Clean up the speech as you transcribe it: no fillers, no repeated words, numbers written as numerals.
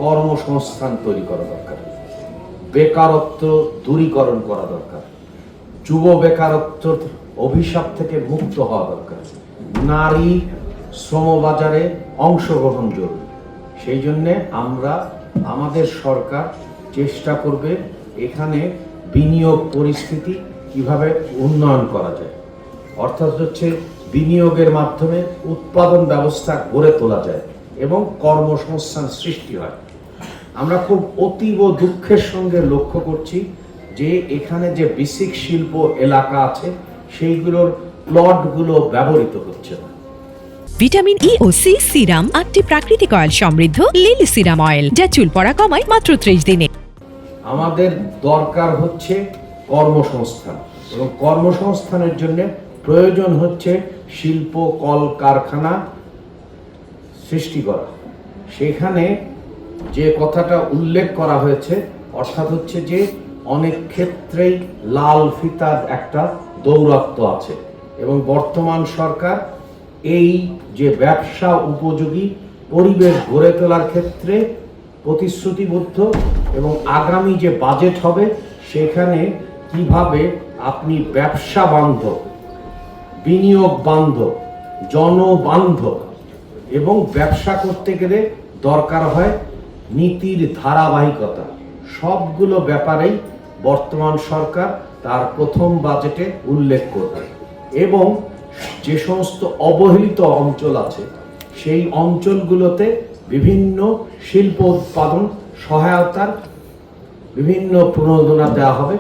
কর্মসংস্থান তৈরি করা দরকার, বেকারত্ব দূরীকরণ করা দরকার, যুব বেকারত্বের অভিশাপ থেকে মুক্ত হওয়া দরকার, নারী শ্রমবাজারে অংশগ্রহণ জরুরি। সেই জন্যে আমাদের সরকার চেষ্টা করবে এখানে বিনিয়োগ পরিস্থিতি কিভাবে উন্নয়ন করা যায়, অর্থাৎ হচ্ছে বিনিয়োগের মাধ্যমে উৎপাদন ব্যবস্থা গড়ে তোলা যায় এবং কর্মসংস্থান সৃষ্টি হয়। আমরা খুব অতীব দুঃখের সঙ্গে লক্ষ্য করছি যে এখানে যে বেসিক শিল্প এলাকা আছে সেইগুলোর প্লটগুলো ব্যবহৃত হচ্ছে না। ভিটামিন ই ও সি সিরাম 8টি প্রাকৃতিক অয়েল সমৃদ্ধ লিলি সিরাম অয়েল, যা চুল পড়া কমায় মাত্র 30 দিনে। আমাদের দরকার হচ্ছে কর্মসংস্থান, এবং কর্মসংস্থানের জন্য প্রয়োজন হচ্ছে শিল্প কলকারখানা সৃষ্টি করা। সেখানে যে কথাটা উল্লেখ করা হয়েছে অর্থাৎ হচ্ছে যে অনেক ক্ষেত্রেই লাল ফিতার একটা দৌরাত্ম্য আছে, এবং বর্তমান সরকার এই যে ব্যবসা উপযোগী পরিবেশ গড়ে তোলার ক্ষেত্রে প্রতিশ্রুতিবদ্ধ, এবং আগামী যে বাজেট হবে সেখানে কিভাবে আপনি ব্যবসা বান্ধব, বিনিয়োগ বান্ধব, জনবান্ধব এবং ব্যবসা করতে গেলে দরকার হয় নীতির ধারাবাহিকতা, সবগুলো ব্যাপারেই বর্তমান সরকার তার প্রথম বাজেটে উল্লেখ করবে। এবং যে সমস্ত অবহেলিত অঞ্চল আছে সেই অঞ্চলগুলোতে বিভিন্ন শিল্প উৎপাদন সহায়তার বিভিন্ন প্রণোদনা দেওয়া হবে।